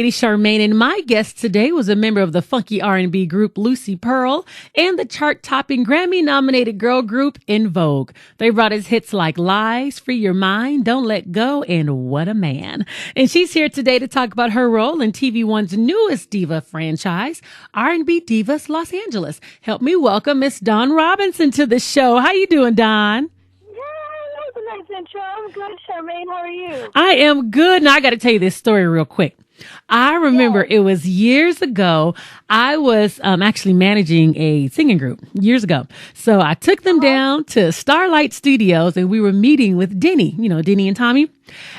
Lady Charmaine, and my guest today was a member of the funky R&B group Lucy Pearl and the chart-topping Grammy-nominated girl group In Vogue. They brought us hits like Lies, Free Your Mind, Don't Let Go, and What a Man. And she's here today to talk about her role in TV One's newest diva franchise, R&B Divas Los Angeles. Help me welcome Miss Dawn Robinson to the show. How you doing, Dawn? Nice intro. I'm good, Charmaine. How are you? I am good. Now, I got to tell you this story real quick. I remember it was years ago. I was actually managing a singing group years ago. So I took them down to Starlight Studios and we were meeting with Denny, Denny and Tommy.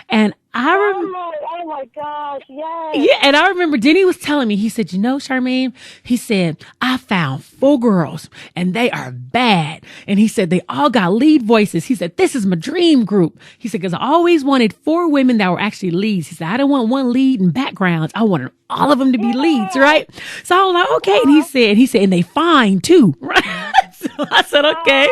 And oh my gosh, yes. Yeah, and I remember Denny was telling me, he said, Charmaine, he said, I found 4 girls and they are bad. And he said, they all got lead voices. He said, this is my dream group. He said, because I always wanted 4 women that were actually leads. He said, I didn't want one lead in backgrounds. I wanted all of them to be leads, right? So I was like, okay. And he said, and they fine too, right? So I said, okay.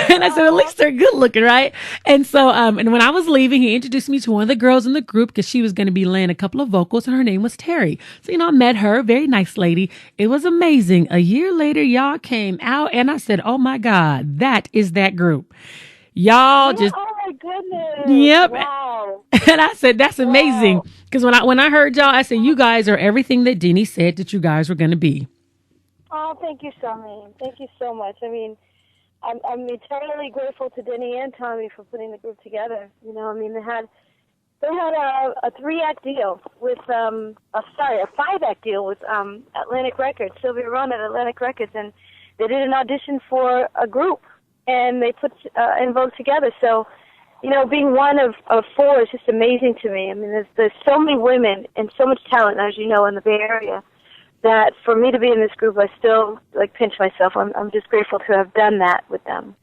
And I said, at least they're good looking, right? And so, and when I was leaving, he introduced me to one of the girls in the group because she was going to be laying a couple of vocals and her name was Terry. So, I met her, very nice lady. It was amazing. A year later, y'all came out and I said, oh my God, that is that group. Y'all just. Oh my goodness. Yep. Wow. And I said, that's amazing. Because when I heard y'all, I said, you guys are everything that Denny said that you guys were going to be. Oh, thank you, Charmaine. Thank you so much. I mean, I'm eternally grateful to Denny and Tommy for putting the group together. They had a 3-act deal with a 5-act deal with Atlantic Records, Sylvia Run at Atlantic Records, and they did an audition for a group, and they put In Vogue together. So, being one of 4 is just amazing to me. I mean, there's so many women and so much talent, as you know, in the Bay Area, that for me to be in this group, I still pinch myself. I'm just grateful to have done that with them,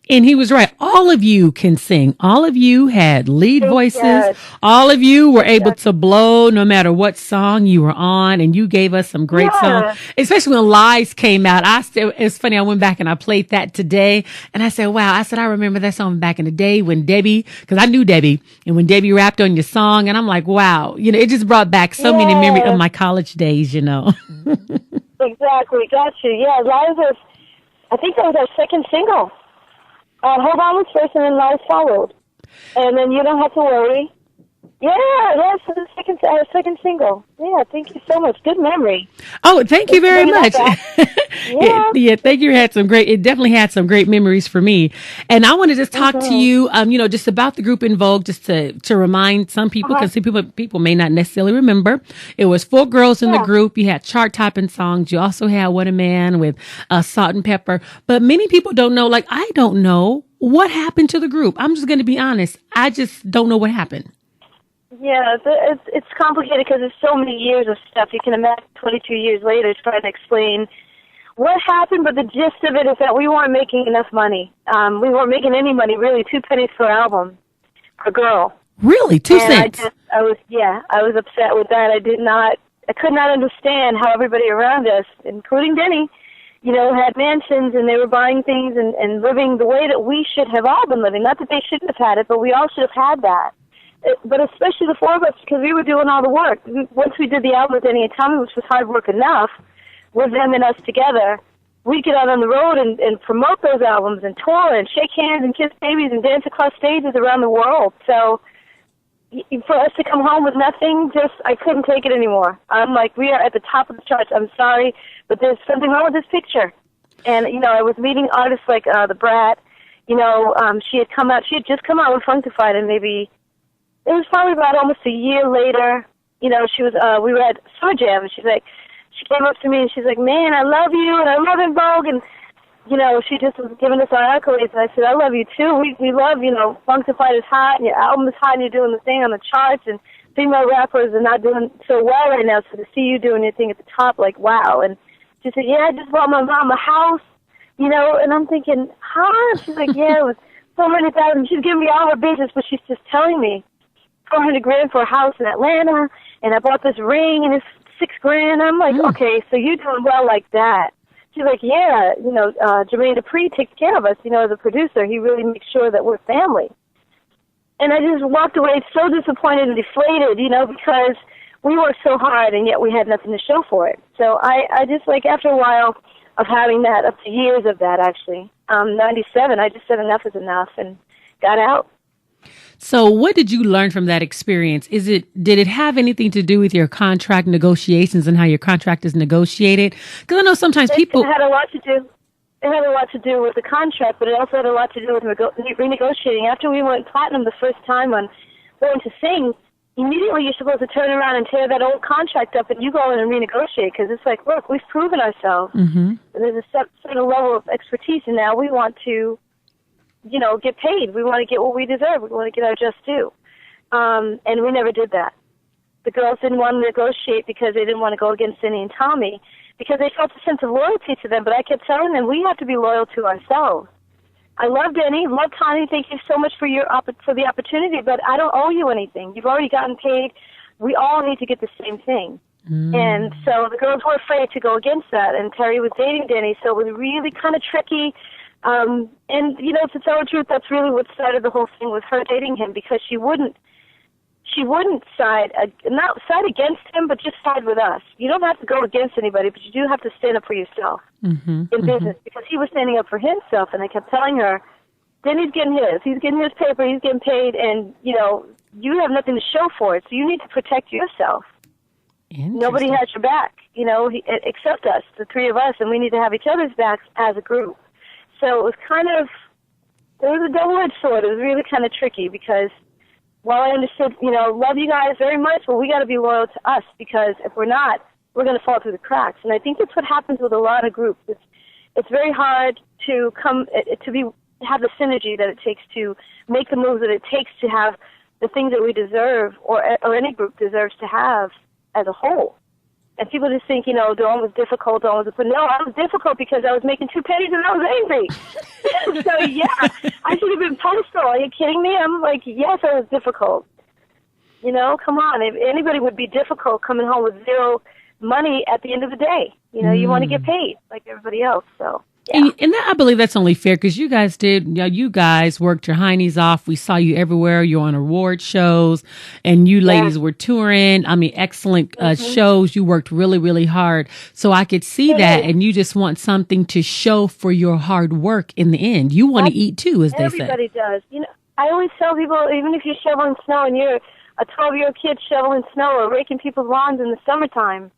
And he was right. All of you can sing. All of you had lead voices. Yes. All of you were able to blow no matter what song you were on. And you gave us some great songs, especially when Lies came out. It's funny. I went back and I played that today and I said, wow, I remember that song back in the day when Debbie, cause I knew Debbie and when Debbie rapped on your song and I'm like, wow, it just brought back so many memories of my college days, Exactly. Gotcha. Yeah. Lies I think that was our second single. Hold On was first, and then Lies followed. And then You Don't Have to Worry. Yeah, that's the second single. Yeah, thank you so much. Good memory. Oh, thank you very much. Yeah, thank you. It definitely had some great memories for me. And I want to just talk to you, just about the group In Vogue, just to remind some people, because people may not necessarily remember. It was 4 girls in the group. You had chart-topping songs. You also had What a Man with Salt and Pepper. But many people don't know, I don't know what happened to the group. I'm just going to be honest. I just don't know what happened. Yeah, it's complicated because there's so many years of stuff. You can imagine 22 years later trying to explain what happened, but the gist of it is that we weren't making enough money. We weren't making any money, really, 2 pennies per album per girl. Really? 2 cents? I was upset with that. I could not understand how everybody around us, including Denny, had mansions and they were buying things and living the way that we should have all been living. Not that they shouldn't have had it, but we all should have had that. But especially the 4 of us, because we were doing all the work. Once we did the album with Denny and Tommy, which was hard work enough, with them and us together, we'd get out on the road and promote those albums and tour and shake hands and kiss babies and dance across stages around the world. So for us to come home with nothing, I couldn't take it anymore. I'm like, we are at the top of the charts. I'm sorry, but there's something wrong with this picture. And, I was meeting artists like The Brat. She had just come out with Funkified, and maybe it was probably about almost a year later. She was. We were at Summer Jam, and she came up to me and she's like, "Man, I love you, and I love In Vogue." And she just was giving us our accolades, and I said, "I love you too. We love, Funkified is hot, and your album is hot, and you're doing the thing on the charts, and female rappers are not doing so well right now. So to see you doing your thing at the top, like, wow." And she said, "Yeah, I just bought my mom a house, And I'm thinking, huh? She's like, "Yeah, it was $400,000." She's giving me all her business, but she's just telling me $400,000 for a house in Atlanta, and I bought this ring, and it's $6,000. I'm like, okay, so you're doing well like that. She's like, yeah, Jermaine Dupri takes care of us, as a producer. He really makes sure that we're family. And I just walked away so disappointed and deflated, because we worked so hard, and yet we had nothing to show for it. So I just, like, after a while of having that, up to years of that, actually, 97, I just said enough is enough and got out. So what did you learn from that experience? Did it have anything to do with your contract negotiations and how your contract is negotiated? Because I know sometimes people... It had a lot to do. It had a lot to do with the contract, but it also had a lot to do with renegotiating. After we went platinum the first time on Going to Sing, immediately you're supposed to turn around and tear that old contract up, and you go in and renegotiate, because it's like, look, we've proven ourselves. Mm-hmm. There's a certain level of expertise, and now we want to, get paid. We want to get what we deserve. We want to get our just due. And we never did that. The girls didn't want to negotiate because they didn't want to go against Denny and Tommy, because they felt a sense of loyalty to them. But I kept telling them, we have to be loyal to ourselves. I love Denny, love Tommy. Thank you so much for the opportunity, but I don't owe you anything. You've already gotten paid. We all need to get the same thing. Mm. And so the girls were afraid to go against that, and Terry was dating Denny, so it was really kind of tricky. And, to tell the truth, that's really what started the whole thing, was her dating him, because she wouldn't not side against him, but just side with us. You don't have to go against anybody, but you do have to stand up for yourself in business, because he was standing up for himself, and I kept telling her, Denny's getting his. He's getting his paper. He's getting paid, and, you have nothing to show for it, so you need to protect yourself. Nobody has your back, except us, the three of us, and we need to have each other's backs as a group. So it was it was a double-edged sword. It was really kind of tricky, because while I understood, love you guys very much, but we got to be loyal to us, because if we're not, we're going to fall through the cracks. And I think that's what happens with a lot of groups. It's very hard to have the synergy that it takes to make the moves that it takes to have the things that we deserve, or any group deserves to have as a whole. And people just think, Dawn was difficult, but no, I was difficult because I was making 2 pennies and I was angry. So, yeah, I should have been postal. Are you kidding me? I'm like, yes, I was difficult. Come on. If anybody would be difficult coming home with zero money at the end of the day. You want to get paid like everybody else, so. Yeah. And I believe that's only fair, because you guys you guys worked your heinies off. We saw you everywhere. You're on award shows, and you ladies were touring. I mean, excellent shows. You worked really, really hard. So I could see that, and you just want something to show for your hard work in the end. You want to eat too, as they say. Everybody does. I always tell people, even if you're shoveling snow and you're a 12-year-old kid shoveling snow or raking people's lawns in the summertime,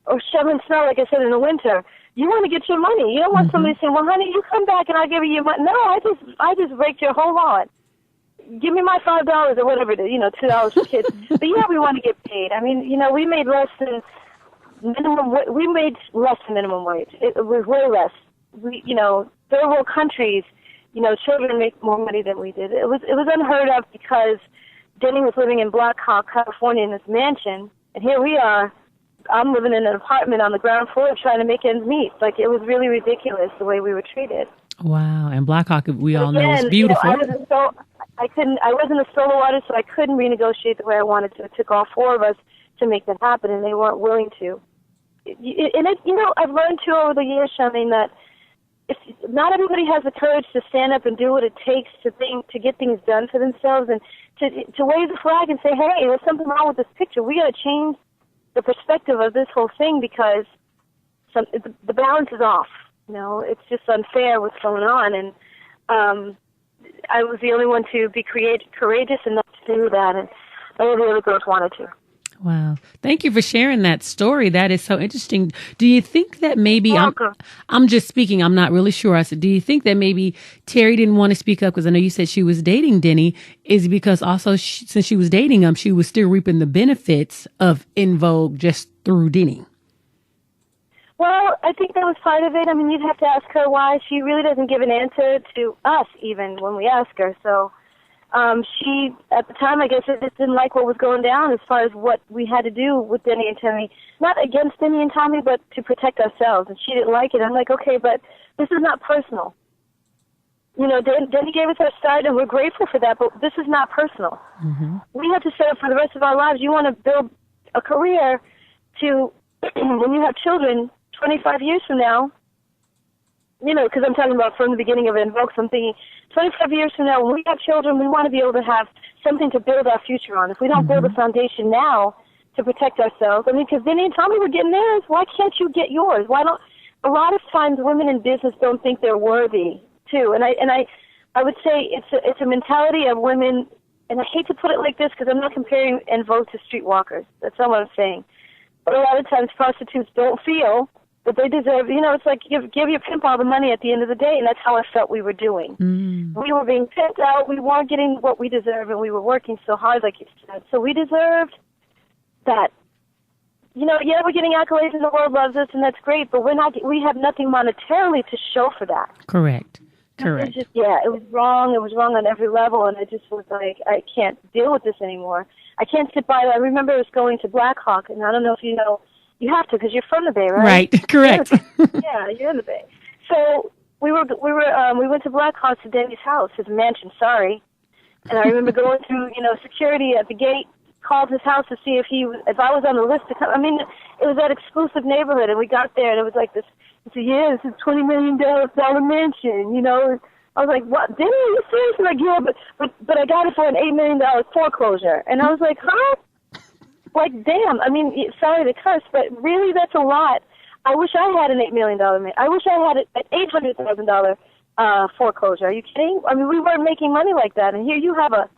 or shoveling snow, like I said, in the winter, you want to get your money. You don't want somebody saying, well, honey, you come back and I'll give you your money. No, I just raked your whole lawn. Give me my $5 or whatever it is, $2 for kids. But yeah, we want to get paid. I mean, we made less than minimum. We made less than minimum wage. It was way less. Third world countries, children make more money than we did. It was unheard of, because Denny was living in Black Hawk, California, in this mansion, and here we are. I'm living in an apartment on the ground floor trying to make ends meet. Like, it was really ridiculous the way we were treated. Wow. And Black Hawk, we all know, is beautiful. I wasn't a solo artist, so I couldn't renegotiate the way I wanted to. It took all 4 of us to make that happen, and they weren't willing to. I've learned too over the years, Charmaine, that if not everybody has the courage to stand up and do what it takes to get things done for themselves, and to wave the flag and say, hey, there's something wrong with this picture. We got to change the perspective of this whole thing, because the balance is off. It's just unfair what's going on, and I was the only one to be courageous enough to do that, and all the other girls wanted to. Wow. Thank you for sharing that story. That is so interesting. Do you think that maybe, I'm just speaking, I'm not really sure. I said, do you think that maybe Terry didn't want to speak up? Because I know you said she was dating Denny. Is it because also since she was dating him, she was still reaping the benefits of In Vogue just through Denny? Well, I think that was part of it. I mean, you'd have to ask her why. She really doesn't give an answer to us even when we ask her. So she, at the time, I guess, just didn't like what was going down as far as what we had to do with Denny and Tommy. Not against Denny and Tommy, but to protect ourselves. And she didn't like it. I'm like, okay, but this is not personal. Denny gave us our start, and we're grateful for that, but this is not personal. Mm-hmm. We have to set up for the rest of our lives. You want to build a career to, when you have children, 25 years from now, because I'm talking about from the beginning of Invoke, so I'm thinking 25 years from now, when we have children, we want to be able to have something to build our future on. If we don't build a foundation now, to protect ourselves. I mean, because Vinny and Tommy were getting theirs. Why can't you get yours? Why don't? A lot of times, women in business don't think they're worthy too. And I would say it's a mentality of women. And I hate to put it like this because I'm not comparing En Vogue to streetwalkers. That's not what I'm saying. But a lot of times, prostitutes don't feel that they deserve. You know, it's like give your pimp all the money at the end of the day, and that's how I felt we were doing. We were being pimped out. We weren't getting what we deserved, and we were working so hard, like you said. So we deserved that. You know, yeah, we're getting accolades and the world loves us, and that's great, but we have nothing monetarily to show for that. Correct. It was wrong. It was wrong on every level, and I just was like, I can't deal with this anymore. I can't sit by. I remember I was going to Black Hawk, and I don't know if you know, you have to because you're from the Bay, right? Right, correct. Yeah, you're in the Bay. So we went to Black Hawk to Denny's house, his mansion, sorry. And I remember going through, security at the gate, called his house to see if I was on the list to come. I mean, it was that exclusive neighborhood, and we got there, and it was like this. He said, "Yeah, this is $20 million mansion." I was like, "What? Didn't you serious?" I'm like, "Yeah, but I got it for an $8 million foreclosure." And I was like, "Huh?" Like, damn. I mean, sorry to curse, but really, that's a lot. I wish I had an $8 million mansion. I wish I had an $800,000 foreclosure. Are you kidding? I mean, we weren't making money like that, and here you have a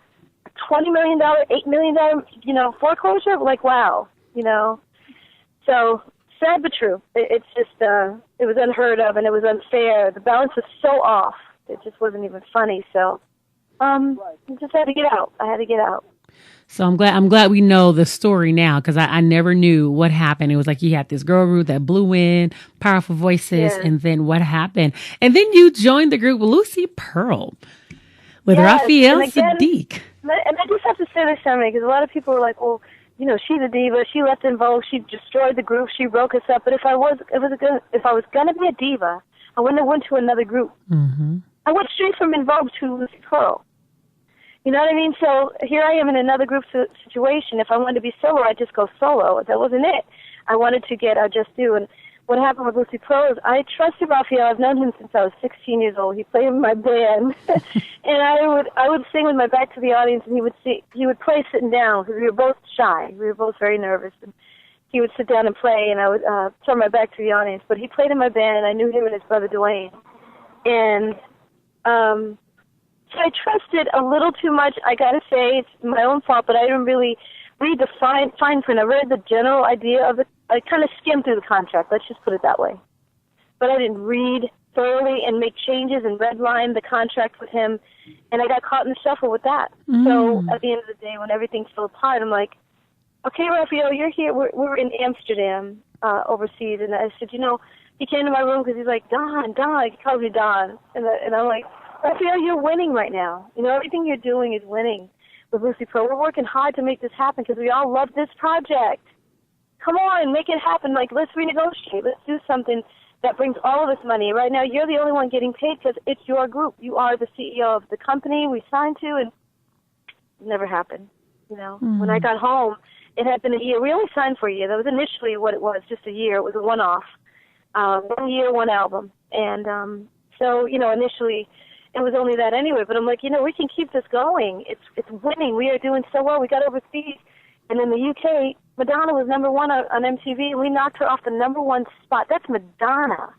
$20 million, $8 million, foreclosure. Like, wow, So sad but true. It's just, it was unheard of and it was unfair. The balance was so off. It just wasn't even funny. So, I just had to get out. I had to get out. So I'm glad we know the story now because I never knew what happened. It was like you had this girl group that blew in, powerful voices, and then what happened? And then you joined the group with Lucy Pearl with Raphael Sadiq. And I just have to say this, Charmaine, because a lot of people are like, well, she's a diva. She left En Vogue. She destroyed the group. She broke us up. But if I was gonna be a diva, I wouldn't have went to another group. Mm-hmm. I went straight from En Vogue to Lucy Pearl. You know what I mean? So here I am in another group situation. If I wanted to be solo, I'd just go solo. That wasn't it. I wanted to get Just Do. And what happened with Lucy Pearl is I trusted Raphael. I've known him since I was 16 years old. He played in my band. And I would sing with my back to the audience, and he would play sitting down because we were both shy. We were both very nervous. And he would sit down and play, and I would turn my back to the audience. But he played in my band, and I knew him and his brother Dwayne. And so I trusted a little too much. I got to say, it's my own fault, but I didn't really read the fine print. I read the general idea of it. I kind of skimmed through the contract. Let's just put it that way. But I didn't read thoroughly and make changes and redline the contract with him, and I got caught in the shuffle with that. So at the end of the day, when everything fell apart, I'm like, okay, Raphael, you're here. We're in Amsterdam overseas, and I said, he came to my room because he's like, Don, he calls me Don, and I'm like, Raphael, you're winning right now. Everything you're doing is winning with Lucy Pearl. We're working hard to make this happen because we all love this project. Come on, make it happen. Like, let's renegotiate. Let's do something that brings all of us money. Right now, you're the only one getting paid because it's your group. You are the CEO of the company we signed to, and it never happened. When I got home, it had been a year. We only signed for a year. That was initially what it was, just a year. It was a one-off. 1 year, one album. And so, initially it was only that anyway. But I'm like, we can keep this going. It's winning. We are doing so well. We got overseas. And in the UK, Madonna was number one on MTV, and we knocked her off the number one spot. That's Madonna.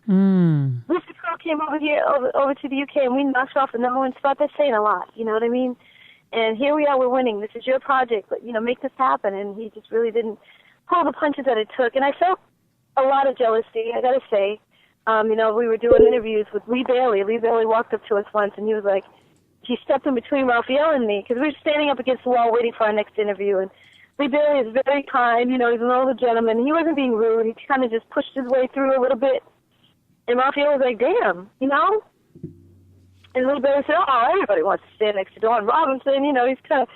Lucy Pearl came over here, over to the UK, and we knocked her off the number one spot. That's saying a lot, you know what I mean? And here we are, we're winning. This is your project, but, make this happen. And he just really didn't pull the punches that it took. And I felt a lot of jealousy, I got to say. We were doing interviews with Lee Bailey. Lee Bailey walked up to us once, and he was like, he stepped in between Raphael and me, because we were standing up against the wall waiting for our next interview, and Lee Bailey is very kind, he's an older gentleman. He wasn't being rude. He kind of just pushed his way through a little bit. And Raphael was like, damn, And Lee Bailey said, oh, everybody wants to stand next to Dawn Robinson, he's kind of...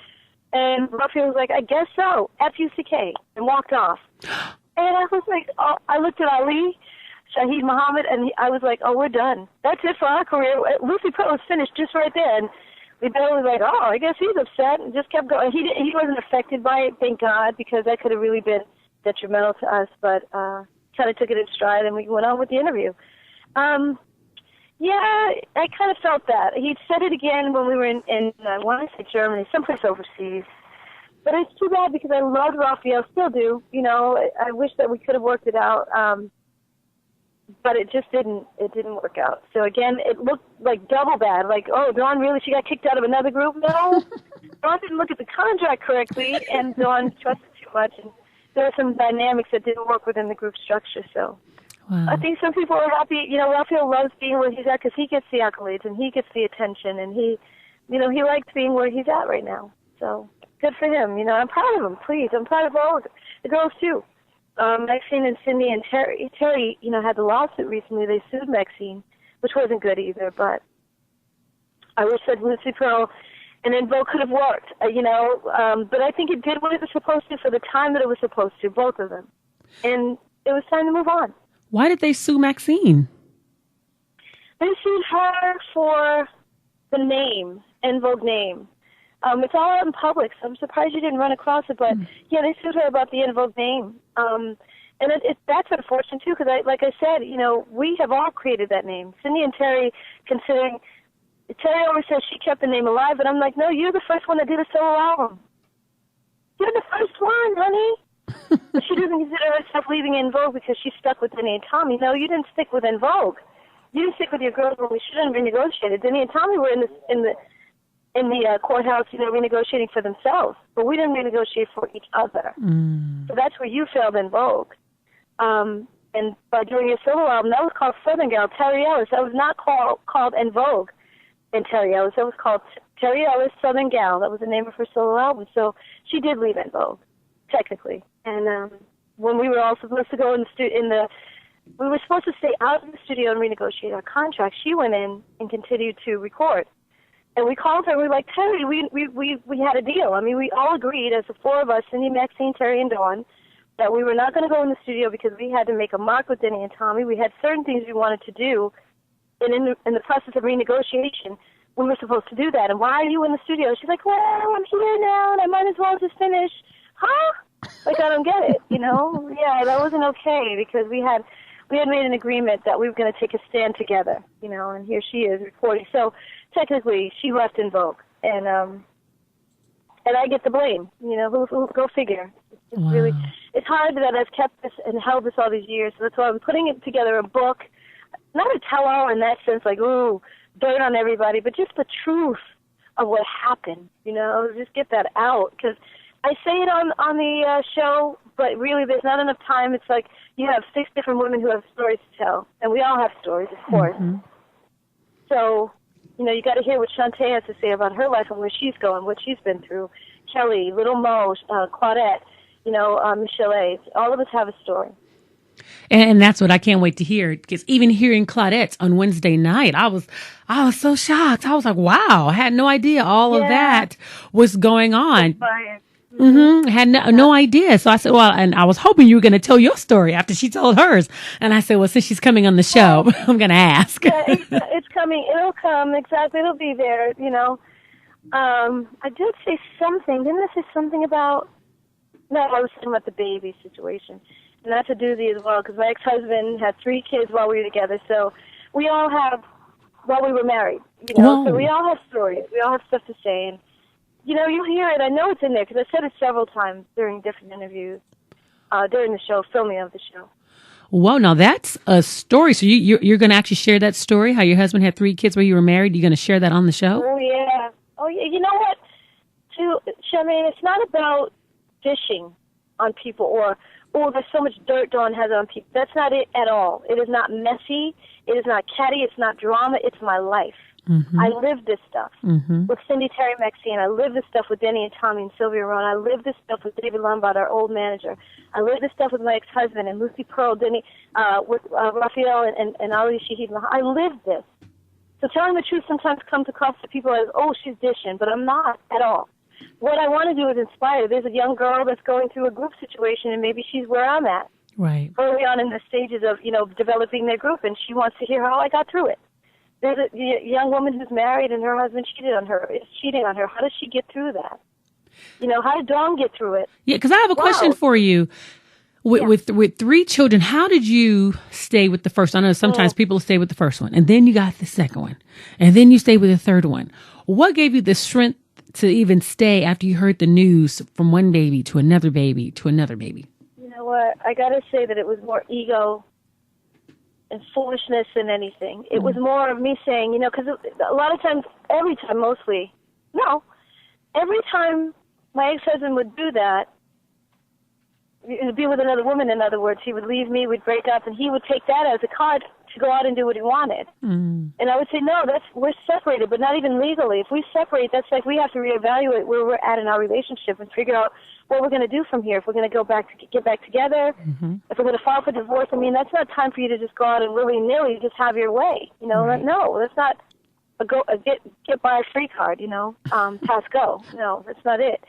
And Raphael was like, I guess so, F-U-C-K, and walked off. And I was like, oh, I looked at Ali, Shaheed Muhammad, and I was like, oh, we're done. That's it for our career. Lucy Pearl was finished just right there. And Lee Bailey was like, oh, I guess he's upset, and just kept going. He wasn't affected by it, thank God, because that could have really been detrimental to us, but kind of took it in stride, and we went on with the interview. Yeah, I kind of felt that. He said it again when we were in I want to say Germany, someplace overseas. But it's too bad because I loved Raphael, still do. You know, I wish that we could have worked it out, but it just didn't. It didn't work out. So again, it looked like double bad. Like, oh, Dawn really? She got kicked out of another group? No, Dawn didn't look at the contract correctly, and Dawn trusted too much. And there were some dynamics that didn't work within the group structure. So Wow. I think some people are happy. You know, Raphael loves being where he's at because he gets the accolades and he gets the attention, and he likes being where he's at right now. So good for him. You know, I'm proud of him. Please, I'm proud of all of the girls too. Maxine and Cindy and Terry, you know, had the lawsuit recently. They sued Maxine, which wasn't good either. But I wish that Lucy Pearl and then Vogue could have worked. You know, but I think it did what it was supposed to for the time that it was supposed to. Both of them, and it was time to move on. Why did they sue Maxine? They sued her for the name, En Vogue name. It's all out in public, so I'm surprised you didn't run across it. But yeah, they sued her about the En Vogue name, and that's unfortunate too, because like I said, you know, we have all created that name. Cindy and Terry, considering Terry always says she kept the name alive, but I'm like, no, you're the first one that did a solo album. You're the first one, honey. But she doesn't consider herself leaving En Vogue because she stuck with Denny and Tommy. No, you didn't stick with En Vogue. You didn't stick with your girls when we shouldn't have renegotiated. Denny and Tommy were in the courthouse, you know, renegotiating for themselves, but we didn't renegotiate for each other. So that's where you failed En Vogue. And by doing your solo album, that was called Southern Gal, Terry Ellis. That was not called En Vogue and Terry Ellis. That was called Terry Ellis, Southern Gal. That was the name of her solo album. So she did leave En Vogue, technically. And when we were all supposed to go we were supposed to stay out of the studio and renegotiate our contract. She went in and continued to record. And we called her and we were like, Terry, we had a deal. I mean, we all agreed as the four of us, Cindy, Maxine, Terry, and Dawn, that we were not going to go in the studio because we had to make a mark with Denny and Tommy. We had certain things we wanted to do. And in the process of renegotiation, we were supposed to do that. And why are you in the studio? She's like, well, I'm here now and I might as well just finish. Huh? Like, I don't get it, you know? Yeah, that wasn't okay because we had made an agreement that we were going to take a stand together, you know, and here she is recording. So technically, she left En Vogue, and I get the blame, you know, who go figure. It's Wow. really, it's hard that I've kept this and held this all these years, so that's why I'm putting it together, a book, not a tell-all in that sense, like, ooh, dirt on everybody, but just the truth of what happened, you know, just get that out, because I say it on the show, but really there's not enough time. It's like you have 6 different women who have stories to tell, and we all have stories, of course. Mm-hmm. So, you know, you got to hear what Shantae has to say about her life and where she's going, what she's been through. Kelly, Little Mo, Claudette, you know, Michel'le. All of us have a story. And that's what I can't wait to hear. Because even hearing Claudette's on Wednesday night, I was so shocked. I was like, wow, I had no idea all of that was going on. Mm-hmm. Had no idea. So I said, well, and I was hoping you were going to tell your story after she told hers. And I said, well, since she's coming on the show, I'm going to ask. Yeah, it's coming. It'll come. Exactly. It'll be there, you know. I did say something. Didn't I say something about, no, I was talking about the baby situation. And that's a doozy as well, because my ex-husband had 3 kids while we were together. So we all have, while we were married, you know. Whoa. So we all have stories. We all have stuff to say. And, you know, you'll hear it. I know it's in there because I said it several times during different interviews, during the show, filming of the show. Whoa, now that's a story. So you're going to actually share that story, how your husband had 3 kids while you were married? You're going to share that on the show? Oh, yeah. Oh, yeah. You know what, Charmaine, it's not about dishing on people or, oh, there's so much dirt Dawn has on people. That's not it at all. It is not messy. It is not catty. It's not drama. It's my life. Mm-hmm. I live this stuff with Cindy, Terry, Maxine. I live this stuff with Denny and Tommy and Sylvia Rowan. I live this stuff with David Lombard, our old manager. I live this stuff with my ex-husband and Lucy Pearl, Denny, with Raphael and Ali Shahid. I live this. So telling the truth sometimes comes across to people as, oh, she's dishing, but I'm not at all. What I want to do is inspire. There's a young girl that's going through a group situation, and maybe she's where I'm at. Right. Early on in the stages of, you know, developing their group, and she wants to hear how I got through it. There's a young woman who's married and her husband cheating on her. How does she get through that? You know, how did Dawn get through it? Yeah, because I have a question for you. With 3 children, how did you stay with the first? I know sometimes people stay with the first one, and then you got the second one, and then you stay with the third one. What gave you the strength to even stay after you heard the news from one baby to another baby to another baby? You know what? I got to say that it was more ego and foolishness than anything. It was more of me saying, because a lot of times, every time my ex-husband would do that, it would be with another woman, in other words. He would leave me, we'd break up, and he would take that as a card to go out and do what he wanted. And I would say, no, we're separated, but not even legally. If we separate, that's like we have to reevaluate where we're at in our relationship and figure out what we're going to do from here. If we're going to get back together, if we're going to file for divorce, that's not time for you to just go out and willy-nilly just have your way. Right. No, that's not a get by a free card, pass go. No, that's not it.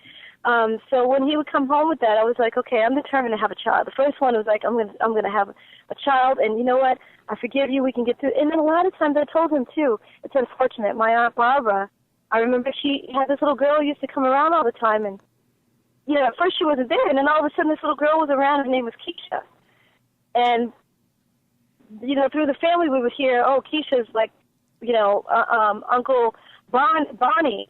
So when he would come home with that, I was like, okay, I'm determined to have a child. The first one was like, I'm going to have a child, and you know what? I forgive you. We can get through. And then a lot of times I told him too. It's unfortunate. My Aunt Barbara, I remember she had this little girl who used to come around all the time, and at first she wasn't there, and then all of a sudden this little girl was around. Her name was Keisha, and through the family we would hear, oh, Keisha's like, Uncle Bonnie,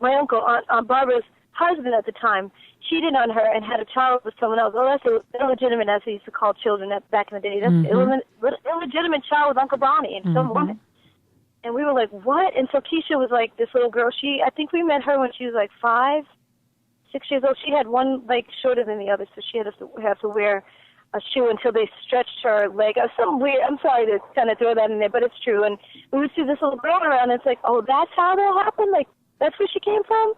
my uncle, Aunt Barbara's husband at the time, cheated on her and had a child with someone else. Oh, that's illegitimate, as they used to call children back in the day. That's illegitimate child with Uncle Bonnie and some woman. And we were like, what? And so Keisha was like this little girl. I think we met her when she was like 5, 6 years old. She had one leg shorter than the other, so she had to have to wear a shoe until they stretched her leg. Some weird. I'm sorry to kind of throw that in there, but it's true. And we would see this little girl around, and it's like, oh, that's how that happened? Like, that's where she came from?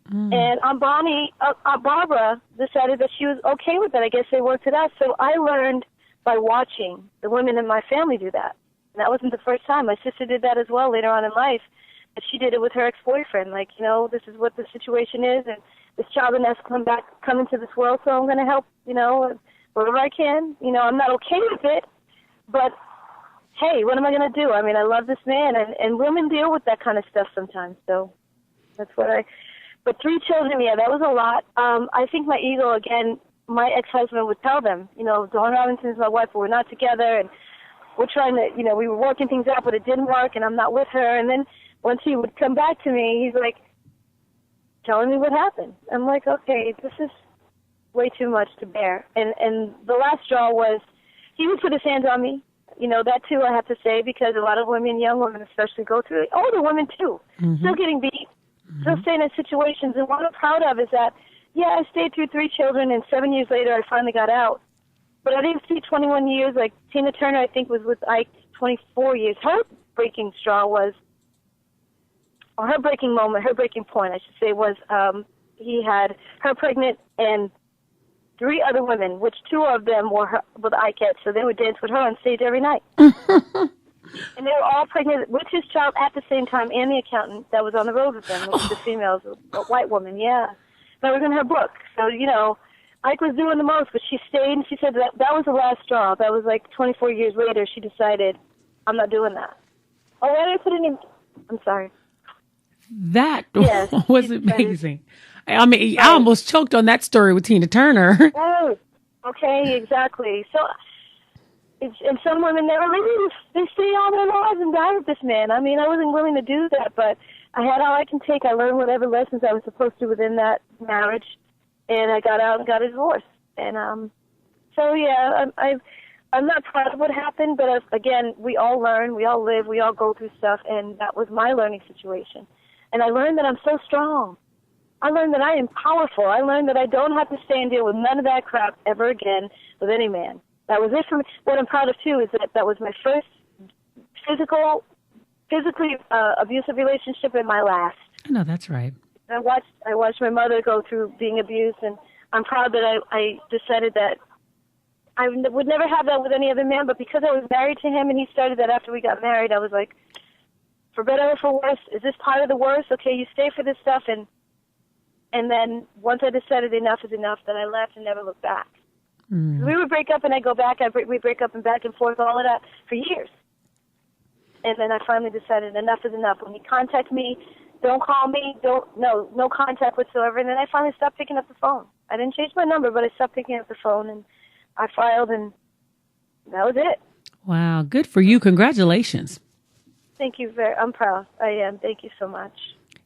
And Aunt Barbara decided that she was okay with that. I guess they worked it out. So I learned by watching the women in my family do that. And that wasn't the first time. My sister did that as well later on in life. But she did it with her ex-boyfriend. Like, this is what the situation is, and this child has to come into this world, so I'm going to help, wherever I can. I'm not okay with it, but hey, what am I going to do? I love this man, and women deal with that kind of stuff sometimes. So that's what But 3 children, yeah, that was a lot. I think my ego, again, my ex-husband would tell them, Dawn Robinson's my wife, but we're not together, and we're trying to, we were working things out, but it didn't work, and I'm not with her. And then once he would come back to me, he's like, telling me what happened. I'm like, okay, this is way too much to bear. And the last straw was, he would put his hands on me. That too I have to say, because a lot of women, young women especially, go through it. Older women too, still getting beat. Still staying in situations, and what I'm proud of is that, I stayed through 3 children, and 7 years later I finally got out. But I didn't see 21 years. Like Tina Turner, I think, was with Ike 24 years. Her breaking straw was, or her breaking moment, her breaking point, I should say, was he had her pregnant and 3 other women, which 2 of them were with Ike, so they would dance with her on stage every night. And they were all pregnant with his child at the same time, and the accountant that was on the road with them, which was the females, a white woman, yeah. That was in her book. So, Ike was doing the most, but she stayed, and she said that was the last straw. That was like 24 years later, she decided, I'm not doing that. Oh, why did I put it in? I'm sorry. That was amazing. I almost choked on that story with Tina Turner. Oh, okay, exactly. So, and some women never leave. They stay all their lives and die with this man. I wasn't willing to do that, but I had all I can take. I learned whatever lessons I was supposed to within that marriage, and I got out and got a divorce. And I'm not proud of what happened, but again, we all learn, we all live, we all go through stuff, and that was my learning situation. And I learned that I'm so strong. I learned that I am powerful. I learned that I don't have to stay and deal with none of that crap ever again with any man. That was it for me. What I'm proud of, too, is that was my first physically abusive relationship and my last. No, that's right. I watched my mother go through being abused, and I'm proud that I decided that I would never have that with any other man, but because I was married to him and he started that after we got married, I was like, for better or for worse, is this part of the worst? Okay, you stay for this stuff, and then once I decided enough is enough, then I left and never looked back. We would break up and I go back. We break up and back and forth, all of that for years. And then I finally decided enough is enough. When he contacts me, don't call me, no contact whatsoever. And then I finally stopped picking up the phone. I didn't change my number, but I stopped picking up the phone, and I filed, and that was it. Wow, good for you. Congratulations. Thank you I'm proud. I am. Thank you so much.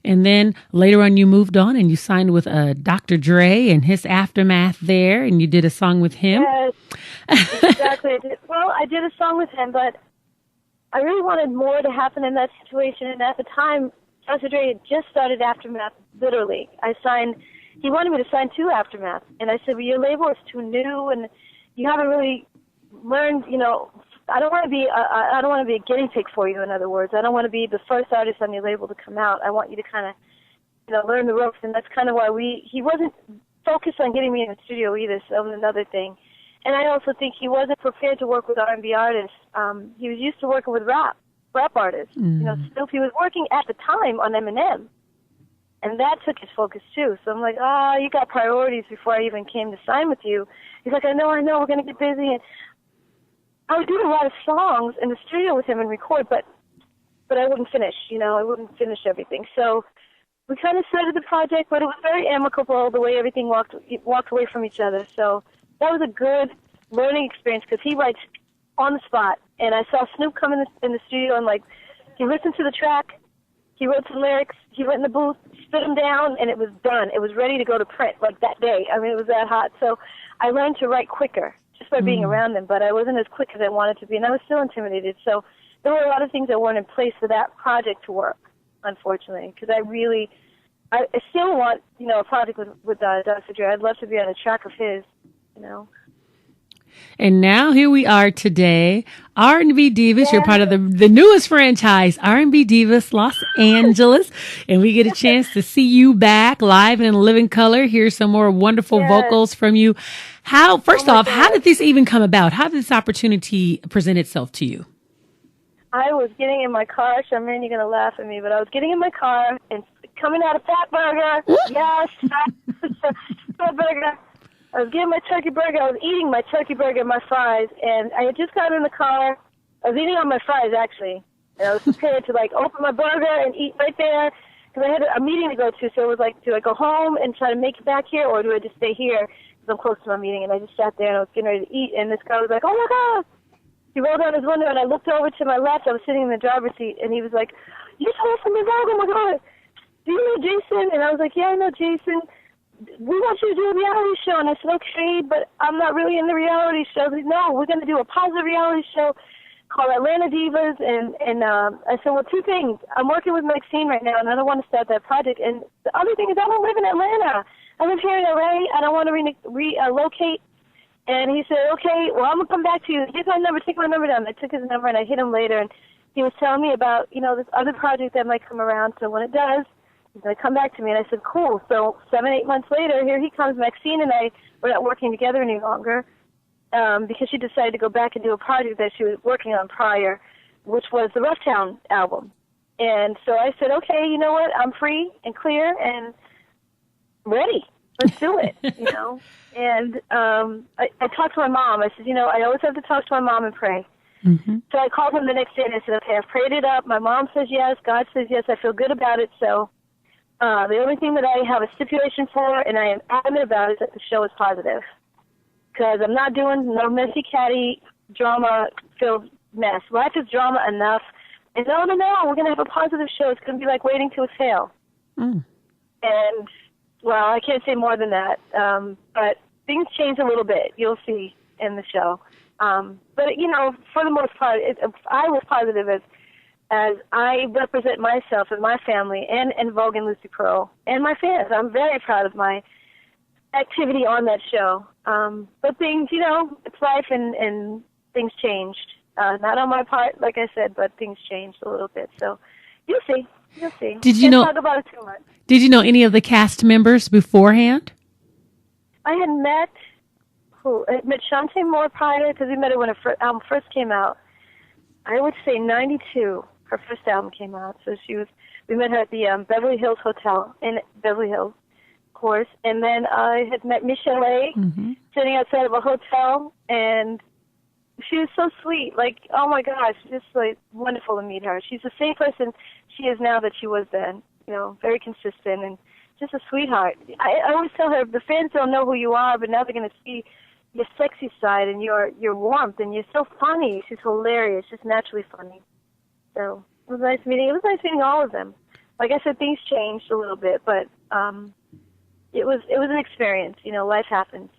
And then later on, you moved on and you signed with Dr. Dre and his Aftermath there, and you did a song with him. Yes, exactly. I did a song with him, but I really wanted more to happen in that situation. And at the time, Dr. Dre had just started Aftermath, literally. He wanted me to sign to Aftermath. And I said, well, your label is too new, and you haven't really learned, I don't want to be a guinea pig for you, in other words. I don't want to be the first artist on your label to come out. I want you to kind of, learn the ropes, and that's kind of why he wasn't focused on getting me in the studio either, so that was another thing. And I also think he wasn't prepared to work with R&B artists. He was used to working with rap artists. Snoop, he was working at the time on Eminem, and that took his focus too. So I'm like, you got priorities before I even came to sign with you. He's like, I know, we're going to get busy. And I would do a lot of songs in the studio with him and record, but I wouldn't finish, I wouldn't finish everything. So we kind of started the project, but it was very amicable the way everything walked away from each other. So that was a good learning experience because he writes on the spot. And I saw Snoop come in the studio and, he listened to the track, he wrote some lyrics, he went in the booth, spit them down, and it was done. It was ready to go to print, that day. I mean, it was that hot. So I learned to write quicker just by being around them, but I wasn't as quick as I wanted to be, and I was still intimidated. So there were a lot of things that weren't in place for that project to work, unfortunately, because I still want, a project with Dr. Dre. I'd love to be on a track of his, And now here we are today, R&B Divas. Yeah. You're part of the newest franchise, R&B Divas Los Angeles. And we get a chance to see you back live and in living color, hear some more wonderful vocals from you. First off, how did this even come about? How did this opportunity present itself to you? I was getting in my car. Charmaine, you're going to laugh at me, but I was getting in my car and coming out of Fat Burger. Yes, Fat Burger. I was getting my turkey burger. I was eating my turkey burger and my fries, and I had just got in the car. I was eating on my fries, actually, and I was prepared to, open my burger and eat right there because I had a meeting to go to, so it was do I go home and try to make it back here, or do I just stay here because I'm close to my meeting? And I just sat there, and I was getting ready to eat, and this guy was like, oh, my God. He rolled down his window, and I looked over to my left. I was sitting in the driver's seat, and he was like, you saw from the Vogue, oh, my God. Do you know Jason? And I was like, yeah, I know Jason. We want you to do a reality show. And I said, okay, but I'm not really in the reality show. He said, no, we're going to do a positive reality show called Atlanta Divas. And I said, well, two things. I'm working with Maxine right now, and I don't want to start that project. And the other thing is I don't live in Atlanta. I live here in L.A. I don't want to relocate. And he said, okay, well, I'm going to come back to you. Here's my number. Take my number down. I took his number, and I hit him later. And he was telling me about, this other project that might come around. So when it does, he's going to come back to me. And I said, cool. So 7-8 months later, here he comes. Maxine and I were not working together any longer because she decided to go back and do a project that she was working on prior, which was the Rough Town album. And so I said, okay, you know what? I'm free and clear and ready. Let's do it, And I talked to my mom. I said, I always have to talk to my mom and pray. Mm-hmm. So I called him the next day and I said, okay, I've prayed it up. My mom says yes. God says yes. I feel good about it. So the only thing that I have a stipulation for, and I am adamant about, is that the show is positive. Because I'm not doing no messy, catty, drama-filled mess. Life is drama enough. And no, we're going to have a positive show. It's going to be like Waiting to Exhale. Mm. And, well, I can't say more than that. But things change a little bit. You'll see in the show. But, for the most part, I was positive as I represent myself and my family and Vogue and Lucy Pearl and my fans. I'm very proud of my activity on that show. But things, it's life and things changed. Not on my part, like I said, but things changed a little bit. So you'll see. Did you Can't talk about it too much. Did you know any of the cast members beforehand? I had met Shantae Moore prior, because we met her when her album first came out. I would say 92. Her first album came out, so we met her at the Beverly Hills Hotel in Beverly Hills, of course. And then I had met Michel'le sitting outside of a hotel, and she was so sweet. Oh my gosh, just wonderful to meet her. She's the same person she is now that she was then. Very consistent and just a sweetheart. I always tell her, the fans don't know who you are, but now they're going to see your sexy side and your warmth, and you're so funny. She's hilarious, just naturally funny. So it was nice meeting all of them. like I said, things changed a little bit, but it was an experience. Life happens.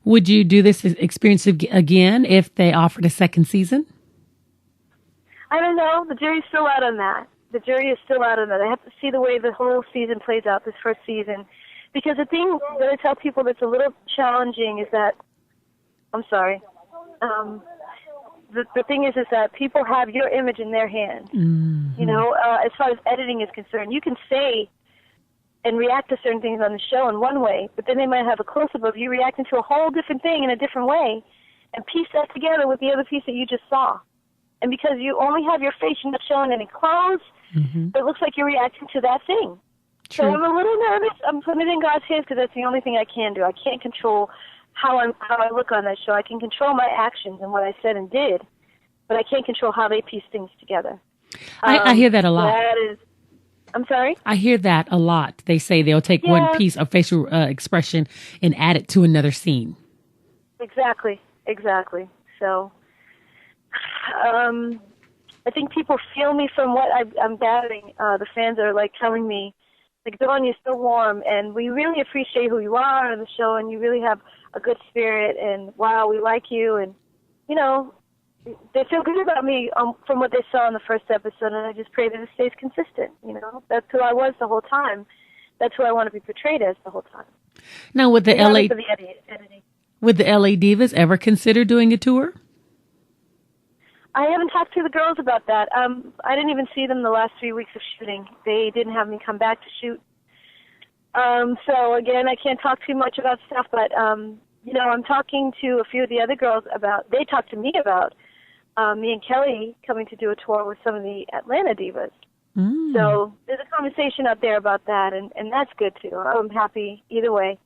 Would you do this experience again if they offered a second season? I don't know. The jury's still out on that. The jury is still out on that. I have to see the way the whole season plays out, this first season. Because the thing that I tell people that's a little challenging is that, I'm sorry, the thing is that people have your image in their hands. Mm-hmm. As far as editing is concerned, you can say and react to certain things on the show in one way, but then they might have a close-up of you reacting to a whole different thing in a different way and piece that together with the other piece that you just saw. And because you only have your face, you're not showing any clothes, it looks like you're reacting to that thing. True. So I'm a little nervous. I'm putting it in God's hands because that's the only thing I can do. I can't control how I look on that show. I can control my actions and what I said and did, but I can't control how they piece things together. I hear that a lot. I'm sorry? I hear that a lot. They say they'll take one piece of facial expression and add it to another scene. Exactly. So I think people feel me from what I'm gathering. The fans are telling me, Dawn, you're still warm, and we really appreciate who you are on the show, and you really have a good spirit, and wow, we like you, and they feel good about me from what they saw in the first episode, and I just pray that it stays consistent. That's who I was the whole time. That's who I want to be portrayed as the whole time. Now, would the LA Divas ever consider doing a tour? I haven't talked to the girls about that. I didn't even see them the last 3 weeks of shooting. They didn't have me come back to shoot. So again, I can't talk too much about stuff, but I'm talking to a few of the other girls about. They talked to me about me and Kelly coming to do a tour with some of the Atlanta divas. So there's a conversation out there about that, and that's good too. I'm happy either way.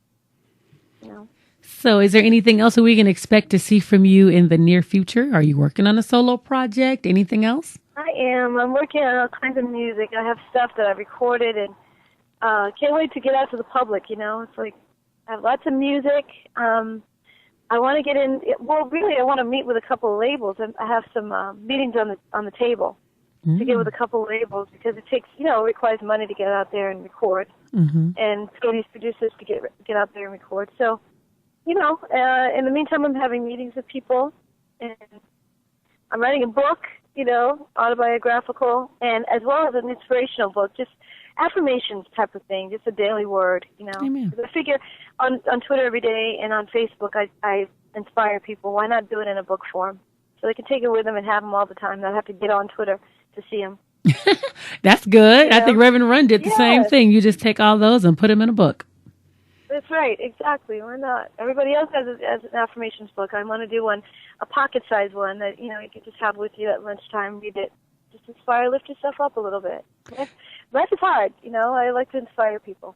So is there anything else that we can expect to see from you in the near future? Are you working on a solo project? Anything else? I am. I'm working on all kinds of music. I have stuff that I've recorded, and can't wait to get out to the public. It's like I have lots of music. I want to get in. Well, really, I want to meet with a couple of labels. I have some meetings on the table to get with a couple of labels because it takes, it requires money to get out there and record, and for these producers to get out there and record. So, in the meantime, I'm having meetings with people, and I'm writing a book, autobiographical, and as well as an inspirational book, just affirmations type of thing, just a daily word, Amen. I figure on Twitter every day and on Facebook, I inspire people. Why not do it in a book form? So they can take it with them and have them all the time, not have to get on Twitter to see them. That's good. I think Reverend Run did the same thing. You just take all those and put them in a book. That's right, exactly. Why not? Everybody else has an affirmations book. I want to do one, a pocket-sized one that, you can just have with you at lunchtime, read it. Just inspire, lift yourself up a little bit. Life is hard, I like to inspire people.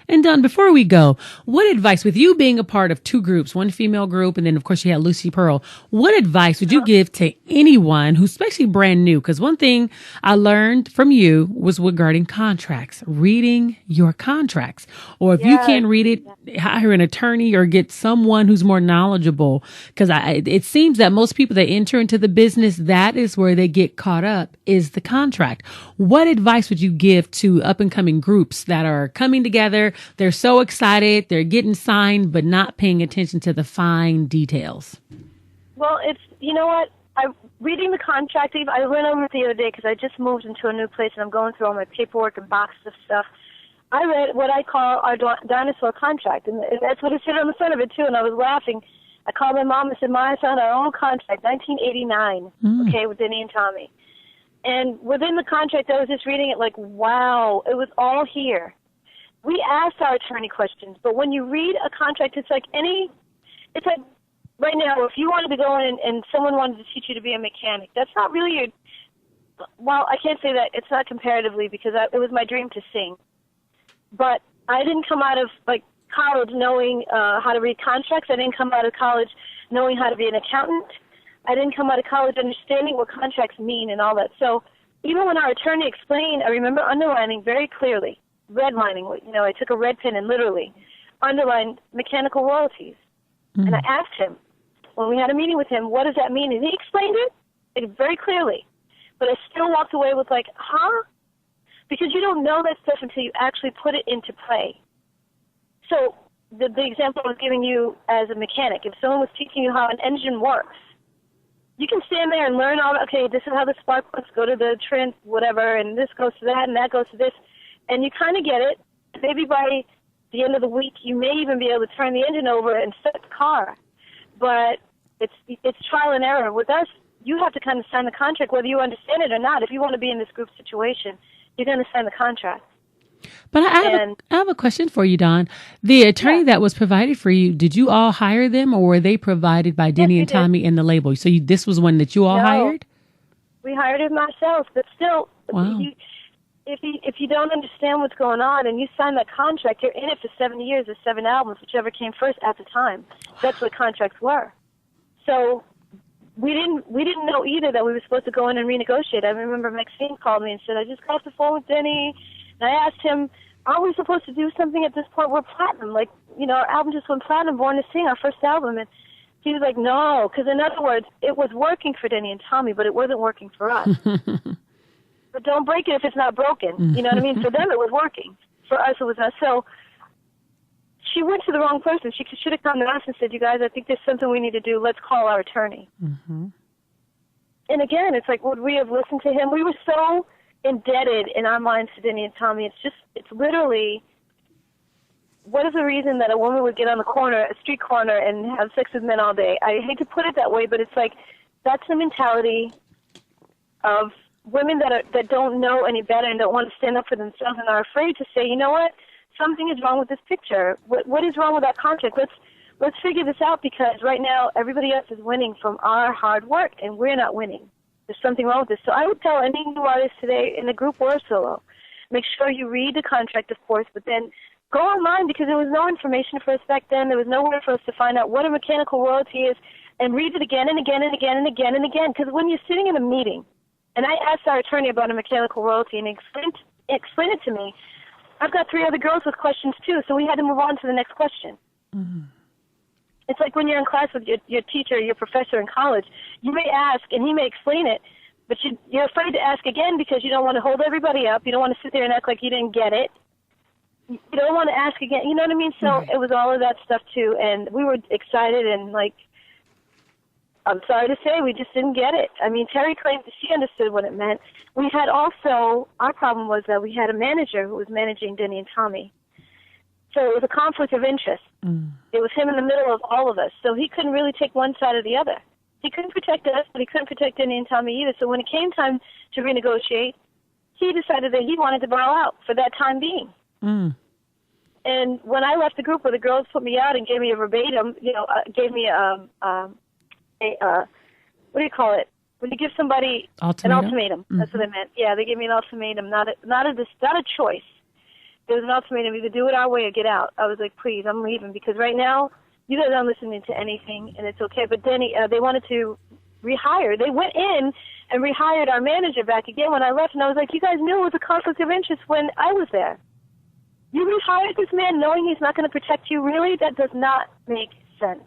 And Dawn, before we go, what advice, with you being a part of two groups, one female group, and then of course you had Lucy Pearl, what advice would you give to anyone who's especially brand new? Because one thing I learned from you was regarding contracts, reading your contracts. Or if you can't read it, hire an attorney or get someone who's more knowledgeable. Because it seems that most people that enter into the business, that is where they get caught up, is the contract. What advice would you give to up and coming groups that are coming together? They're so excited, they're getting signed, but not paying attention to the fine details. Well, it's, you know what? I'm reading the contract. I went over it the other day because I just moved into a new place and I'm going through all my paperwork and boxes of stuff. I read what I call our dinosaur contract, and that's what it said on the front of it, too, and I was laughing. I called my mom and said, "Mom, I found our own contract, 1989, okay, with Denny and Tommy." And within the contract, I was just reading it like, wow, it was all here. We asked our attorney questions, but when you read a contract, it's like right now, if you wanted to go in and someone wanted to teach you to be a mechanic, that's not really well, I can't say that. It's not comparatively because it was my dream to sing. But I didn't come out of, college knowing how to read contracts. I didn't come out of college knowing how to be an accountant. I didn't come out of college understanding what contracts mean and all that. So even when our attorney explained, I remember underlining very clearly, redlining, I took a red pen and literally underlined mechanical royalties. And I asked him, when we had a meeting with him, what does that mean? And he explained it very clearly. But I still walked away with huh? because you don't know that stuff until you actually put it into play. So the example I was giving you as a mechanic, if someone was teaching you how an engine works, you can stand there and learn all, okay, this is how the spark plugs go to the trim, whatever, and this goes to that, and that goes to this, and you kind of get it. Maybe by the end of the week, you may even be able to turn the engine over and set the car. But it's trial and error. With us, you have to kind of sign the contract, whether you understand it or not. If you want to be in this group situation, you're going to sign the contract. But I have a question for you, Dawn. The attorney that was provided for you, did you all hire them, or were they provided by Denny and Tommy and the label? So this was one that you all hired? We hired him ourselves, but still, wow. If you don't understand what's going on and you sign that contract, you're in it for 7 years or 7 albums, whichever came first at the time. That's what contracts were. So we didn't know either that we were supposed to go in and renegotiate. I remember Maxine called me and said, I just got off the phone with Denny, and I asked him, aren't we supposed to do something at this point? We're platinum. Like, our album just went platinum, Born to Sing, our first album. And he was like, no, because in other words, it was working for Denny and Tommy, but it wasn't working for us. But don't break it if it's not broken. You know what I mean? For them, it was working. For us, it was not. So she went to the wrong person. She should have come to us and said, you guys, I think there's something we need to do. Let's call our attorney. Mm-hmm. And again, it's like, would we have listened to him? We were so indebted in our minds to Denny and Tommy. It's literally, what is the reason that a woman would get on a street corner and have sex with men all day? I hate to put it that way, but it's like, that's the mentality of women that don't know any better and don't want to stand up for themselves and are afraid to say, you know what, something is wrong with this picture. What is wrong with that contract? Let's figure this out, because right now everybody else is winning from our hard work and we're not winning. There's something wrong with this. So I would tell any new artist today, in the group or a solo, make sure you read the contract, of course, but then go online, because there was no information for us back then. There was nowhere for us to find out what a mechanical royalty is, and read it again and again and again and again and again. Because when you're sitting in a meeting, and I asked our attorney about a mechanical royalty, and he explained it to me, I've got 3 other girls with questions too, so we had to move on to the next question. Mm-hmm. It's like when you're in class with your teacher, your professor in college, you may ask and he may explain it, but you're afraid to ask again because you don't want to hold everybody up. You don't want to sit there and act like you didn't get it. You don't want to ask again. You know what I mean? So It was all of that stuff too, and we were excited, and like, I'm sorry to say, we just didn't get it. I mean, Terry claimed that she understood what it meant. We had also, our problem was that we had a manager who was managing Denny and Tommy. So it was a conflict of interest. Mm. It was him in the middle of all of us. So he couldn't really take one side or the other. He couldn't protect us, but he couldn't protect Denny and Tommy either. So when it came time to renegotiate, he decided that he wanted to bow out for that time being. Mm. And when I left the group, where the girls put me out and gave me a verbatim, gave me what do you call it? When you give somebody an ultimatum. Mm-hmm. That's what I meant. Yeah, they gave me an ultimatum, not a choice. It was an ultimatum, either do it our way or get out. I was like, please, I'm leaving, because right now you guys aren't listening to anything, and it's okay. But Denny, they wanted to rehire. They went in and rehired our manager back again when I left, and I was like, you guys knew it was a conflict of interest when I was there. You rehired this man knowing he's not going to protect you? Really? That does not make sense.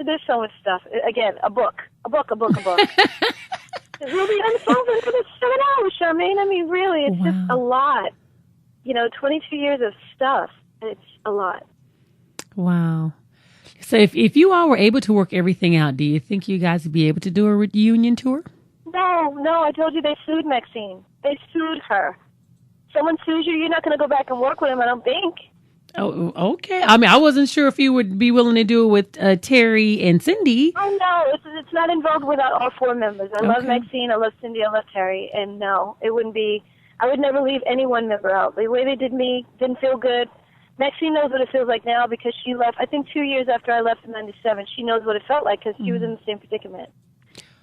There's so much stuff. Again, a book. We'll be on the phone for another 7 hours, Charmaine. I mean, really, it's just a lot. 22 years of stuff. It's a lot. Wow. So if you all were able to work everything out, do you think you guys would be able to do a reunion tour? No. I told you they sued Maxine. They sued her. Someone sues you, you're not going to go back and work with them, I don't think. Oh, okay. I mean, I wasn't sure if you would be willing to do it with Terry and Cindy. Oh, no. It's not involved without all 4 members. I love Maxine, I love Cindy, I love Terry. And no, it wouldn't be. I would never leave any one member out. The way they did me didn't feel good. Maxine knows what it feels like now, because she left, I think 2 years after I left in 97. She knows what it felt like, because she was in the same predicament.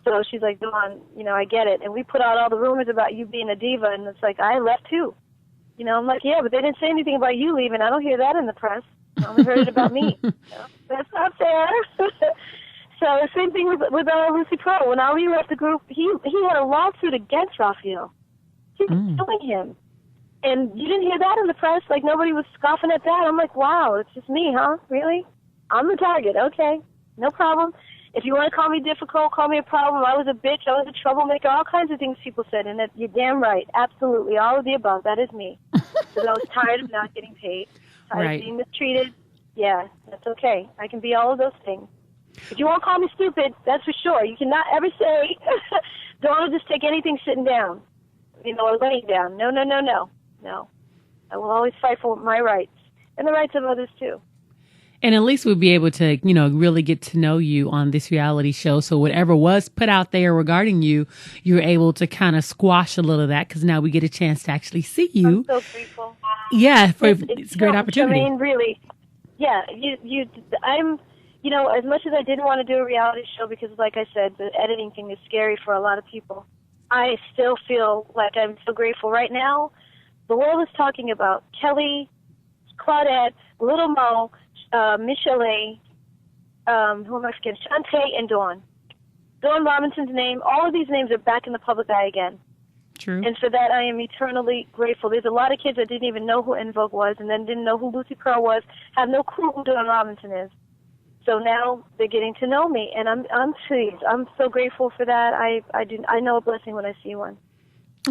So she's like, Dawn, I get it. And we put out all the rumors about you being a diva, and it's like, I left too. I'm like, yeah, but they didn't say anything about you leaving. I don't hear that in the press. I only heard it about me. That's not fair. So the same thing with Lucy Pro. When Ali left the group, he had a lawsuit against Raphael. He was suing him. And you didn't hear that in the press? Like, nobody was scoffing at that? I'm like, wow, it's just me, huh? Really? I'm the target. Okay, no problem. if you want to call me difficult, call me a problem, I was a bitch, I was a troublemaker, all kinds of things people said, and that you're damn right. Absolutely, all of the above. That is me. Because I was tired of not getting paid, tired of being mistreated. Yeah, that's okay. I can be all of those things. If you won't call me stupid, that's for sure. You cannot ever say, don't just take anything sitting down, or laying down. No. No. I will always fight for my rights and the rights of others, too. And at least we'll be able to, really get to know you on this reality show. So whatever was put out there regarding you, you're able to kind of squash a little of that because now we get a chance to actually see you. I'm so grateful. Yeah, it's a great opportunity. I mean, really, yeah, I'm, as much as I didn't want to do a reality show because, like I said, the editing thing is scary for a lot of people, I still feel like I'm so grateful right now. The world is talking about Kelly, Claudette, Little Mo, Michel'le, who am I forgetting? Shantae and Dawn. Dawn Robinson's name, all of these names are back in the public eye again. True. And for that, I am eternally grateful. There's a lot of kids that didn't even know who En Vogue was and then didn't know who Lucy Pearl was, have no clue who Dawn Robinson is. So now they're getting to know me, and I'm pleased. I'm so grateful for that. I know a blessing when I see one.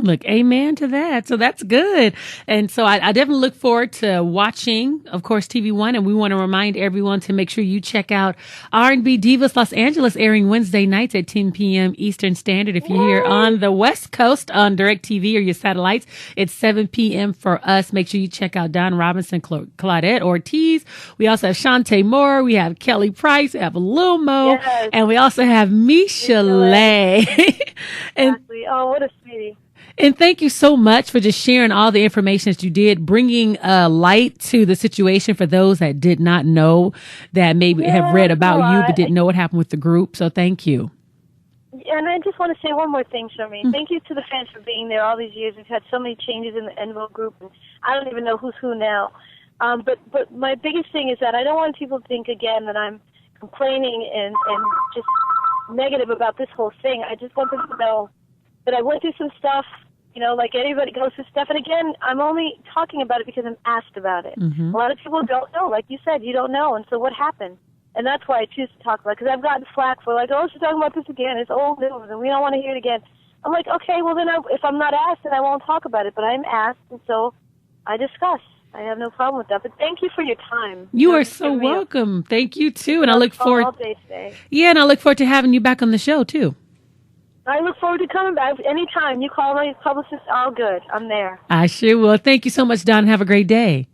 Look, amen to that. So that's good. And so I definitely look forward to watching, of course, TV One. And we want to remind everyone to make sure you check out R&B Divas Los Angeles, airing Wednesday nights at 10 p.m. Eastern Standard. If you're here on the West Coast on DirecTV or your satellites, it's 7 p.m. for us. Make sure you check out Don Robinson, Claudette Ortiz. We also have Shantae Moore. We have Kelly Price. We have Lil Mo. Yes. And we also have Michel'le. Exactly. Oh, what a sweetie. And thank you so much for just sharing all the information that you did, bringing light to the situation for those that did not know, that maybe have read about you but didn't know what happened with the group. So thank you. And I just want to say one more thing, Charmaine. Thank you to the fans for being there all these years. We've had so many changes in the En Vogue group, and I don't even know who's who now. But my biggest thing is that I don't want people to think again that I'm complaining and just negative about this whole thing. I just want them to know that I went through some stuff, like everybody goes through stuff. And again, I'm only talking about it because I'm asked about it. Mm-hmm. A lot of people don't know. Like you said, you don't know. And so what happened? And that's why I choose to talk about it, because I've gotten flack for she's talking about this again. It's old news, and we don't want to hear it again. I'm like, okay, well, then if I'm not asked, then I won't talk about it. But I'm asked, and so I discuss. I have no problem with that. But thank you for your time. You are so welcome. Thank you, too. And I look forward. All day today. Yeah, and I look forward to having you back on the show, too. I look forward to coming back anytime. You call my publicist, all good. I'm there. I sure will. Thank you so much, Don. Have a great day.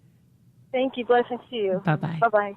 Thank you. Blessings to you. Bye-bye. Bye-bye.